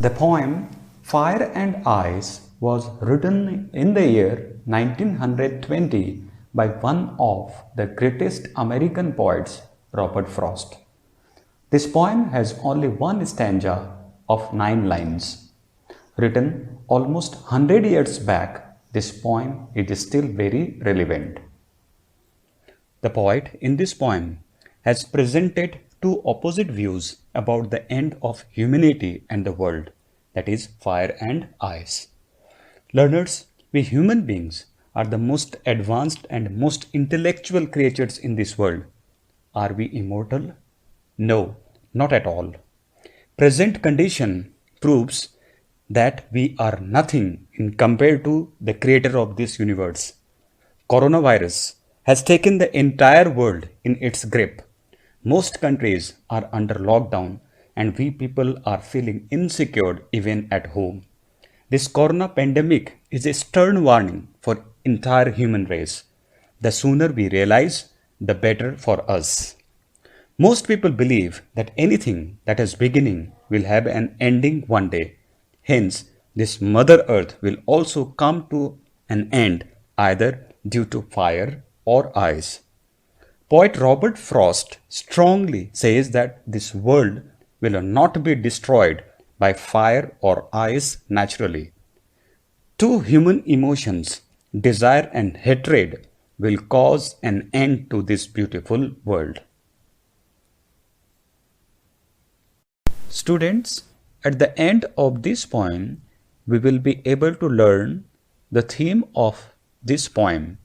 The poem Fire and Ice was written in the year 1920 by one of the greatest American poets, Robert Frost. This poem has only one stanza of 9 lines. Written almost 100 years back, this poem is still very relevant. The poet in this poem has presented two opposite views about the end of humanity and the world, that is, fire and ice. Learners, we human beings are the most advanced and most intellectual creatures in this world. Are we immortal? No, not at all. Present condition proves that we are nothing in compared to the creator of this universe. Coronavirus has taken the entire world in its grip. Most countries are under lockdown and we people are feeling insecure even at home. This corona pandemic is a stern warning for entire human race. The sooner we realize, the better for us. Most people believe that anything that has beginning will have an ending one day. Hence, this Mother Earth will also come to an end either due to fire or ice. Poet Robert Frost strongly says that this world will not be destroyed by fire or ice naturally. Two human emotions, desire and hatred, will cause an end to this beautiful world. Students, at the end of this poem, we will be able to learn the theme of this poem,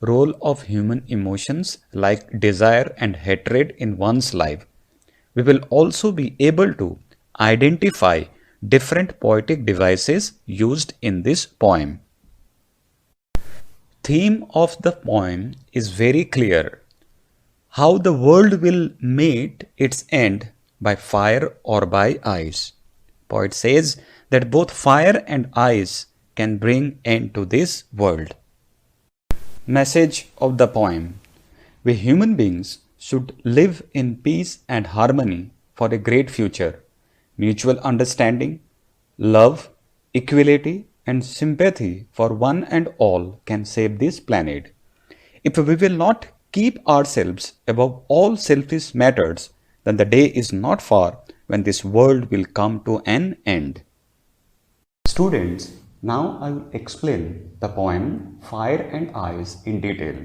role of human emotions like desire and hatred in one's life. We will also be able to identify different poetic devices used in this poem. Theme of the poem is very clear. How the world will meet its end by fire or by ice. Poet says that both fire and ice can bring end to this world. Message of the poem. We human beings should live in peace and harmony for a great future. Mutual understanding, love, equality, and sympathy for one and all can save this planet. If we will not keep ourselves above all selfish matters, then the day is not far when this world will come to an end. Students, now I will explain the poem Fire and Ice in detail.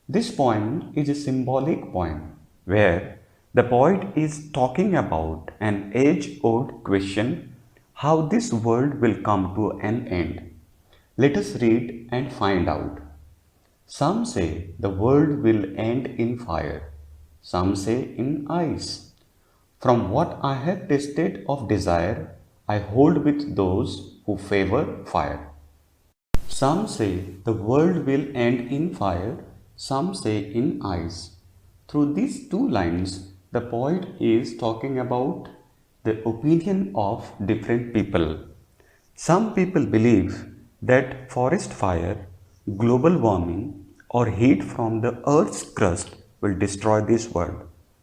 This poem is a symbolic poem where the poet is talking about an age-old question, how this world will come to an end. Let us read and find out. Some say the world will end in fire, some say in ice. From what I have tasted of desire, I hold with those who favor fire. Some say the world will end in fire, some say in ice. Through these two lines, the poet is talking about the opinion of different people. Some people believe that forest fire, global warming, or heat from the earth's crust will destroy this world.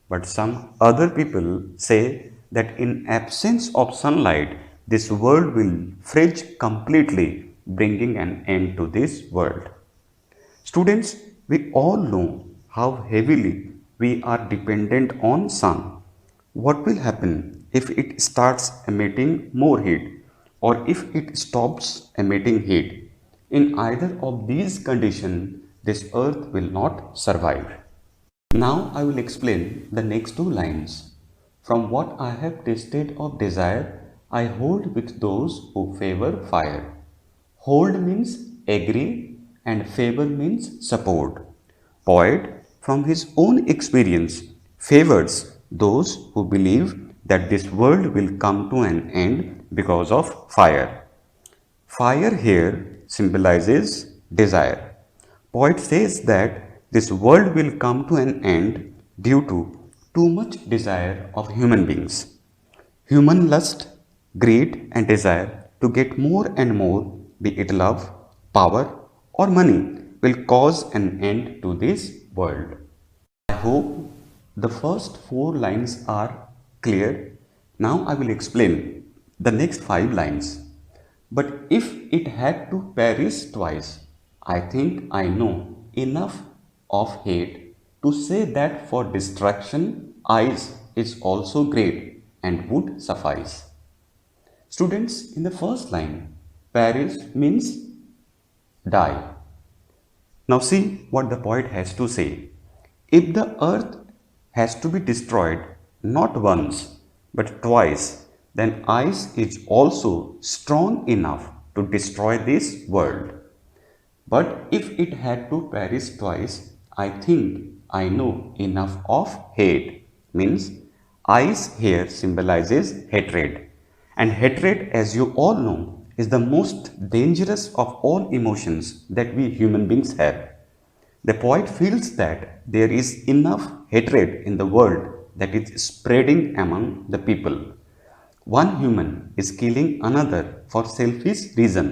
But some other people say that in absence of sunlight, this world will freeze completely, bringing an end to this world. Students, we all know how heavily we are dependent on sun. What will happen if it starts emitting more heat or if it stops emitting heat? In either of these conditions, this earth will not survive. Now I will explain the next two lines. From what I have tasted of desire, I hold with those who favor fire. Hold means agree and favor means support. Poet, from his own experience, favors those who believe that this world will come to an end because of fire. Fire here symbolizes desire. Poet says that this world will come to an end due to too much desire of human beings. Human lust, greed and desire to get more and more, be it love, power or money, will cause an end to this world. I hope the first 4 lines are clear. Now I will explain the next 5 lines. But if it had to perish twice, I think I know enough of hate to say that for destruction, eyes is also great and would suffice. Students, in the first line, perish means die. Now see what the poet has to say. If the earth has to be destroyed not once but twice, then ice is also strong enough to destroy this world. But if it had to perish twice, I think I know enough of hate. Means ice here symbolizes hatred. And hatred, as you all know, is the most dangerous of all emotions that we human beings have. The poet feels that there is enough hatred in the world that is spreading among the people. One human is killing another for selfish reason.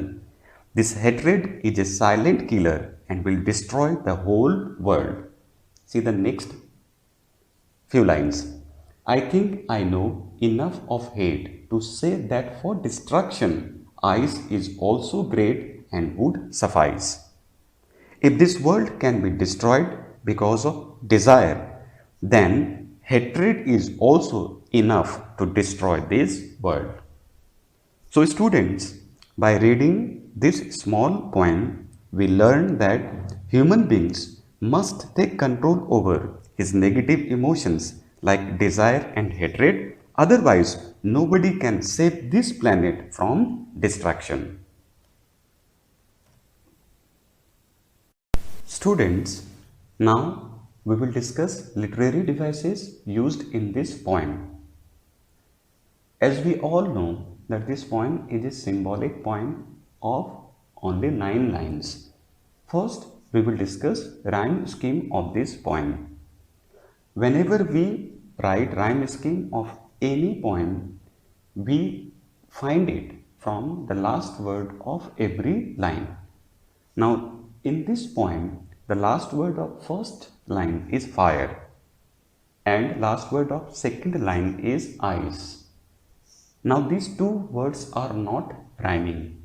This hatred is a silent killer and will destroy the whole world. See the next few lines. I think I know enough of hate to say that for destruction, ice is also great and would suffice. If this world can be destroyed because of desire, then hatred is also enough to destroy this world. So students, by reading this small poem, we learn that human beings must take control over his negative emotions like desire and hatred. Otherwise, nobody can save this planet from destruction. Students, now we will discuss literary devices used in this poem. As we all know that this poem is a symbolic poem of only 9 lines. First, we will discuss rhyme scheme of this poem. Whenever we write rhyme scheme of any poem, we find it from the last word of every line. Now, in this poem, the last word of first line is fire and last word of second line is ice. Now, these two words are not rhyming.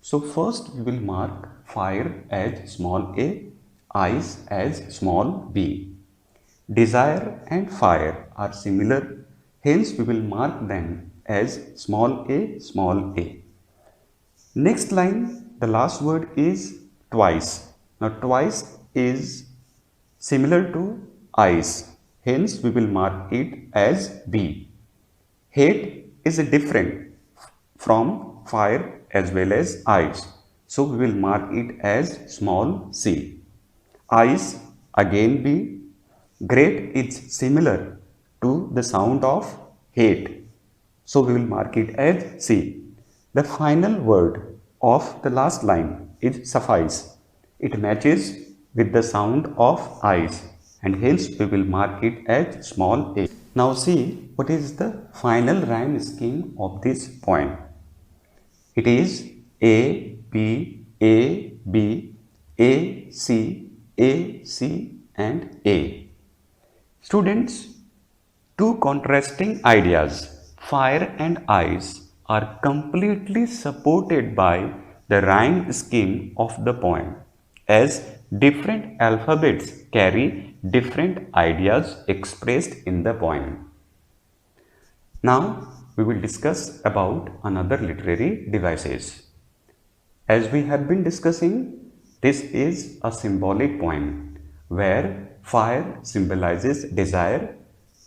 So, first we will mark fire as small a, ice as small b. Desire and fire are similar, hence we will mark them as small a, small a. Next line, the last word is twice. Now, twice is similar to ice, hence we will mark it as B. Hate is different from fire as well as ice, so we will mark it as small c. Ice again B. Great is similar to the sound of hate, so we will mark it as C. The final word of the last line is suffice. It matches with the sound of ice and hence we will mark it as small a. Now see what is the final rhyme scheme of this poem. It is A, B, A, B, A, C, A, C and A. Students, two contrasting ideas, fire and ice, are completely supported by the rhyme scheme of the poem, as different alphabets carry different ideas expressed in the poem. Now, we will discuss about another literary devices. As we have been discussing, this is a symbolic poem where fire symbolizes desire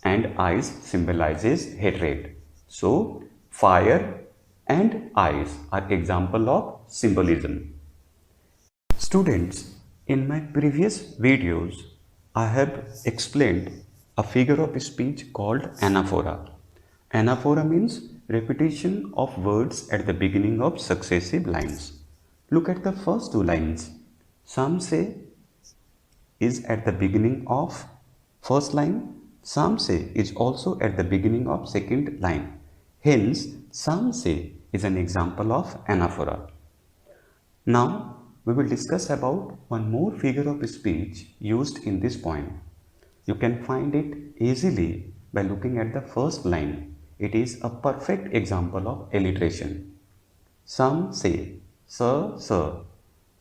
and ice symbolizes hatred. So, fire and ice are example of symbolism. Students, in my previous videos, I have explained a figure of speech called anaphora. Anaphora means repetition of words at the beginning of successive lines. Look at the first two lines. Some say is at the beginning of first line. Some say is also at the beginning of second line. Hence, some say is an example of anaphora. Now, we will discuss about one more figure of speech used in this poem. You can find it easily by looking at the first line. it is a perfect example of alliteration. Some say, sir, sir,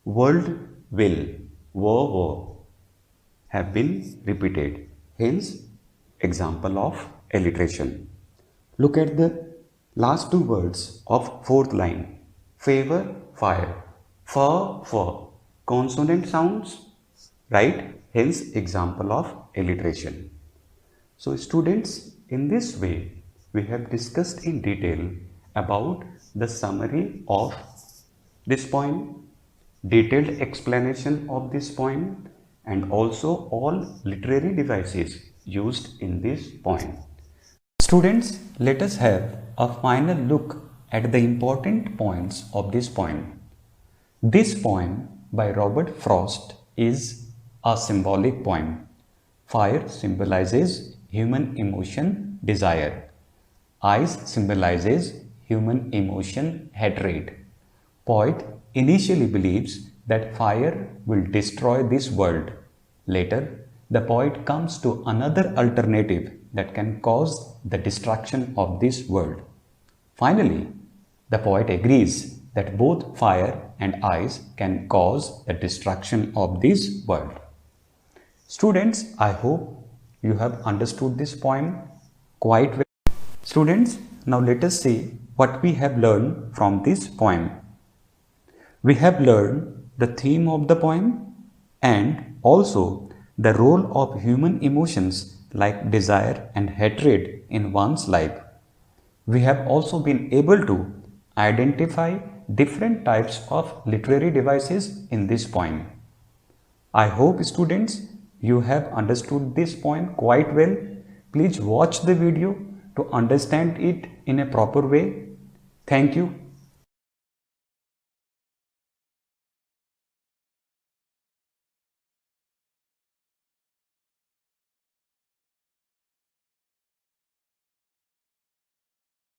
world, will, were, have been repeated. Hence, example of alliteration. Look at the last two words of fourth line. Favor, fire. Fur. Consonant sounds, right? Hence, example of alliteration. So students, in this way, we have discussed in detail about the summary of this poem, detailed explanation of this poem, and also all literary devices used in this poem. Students, let us have a final look at the important points of this poem. This poem by Robert Frost is a symbolic poem. Fire symbolizes human emotion, desire. Ice symbolizes human emotion, hatred. Poet initially believes that fire will destroy this world. Later, the poet comes to another alternative that can cause the destruction of this world. Finally, the poet agrees that both fire and ice can cause the destruction of this world. Students, I hope you have understood this poem quite well. Students, now let us see what we have learned from this poem. We have learned the theme of the poem and also the role of human emotions like desire and hatred in one's life. We have also been able to identify different types of literary devices in this poem. I hope students you have understood this poem quite well. Please watch the video to understand it in a proper way. Thank you.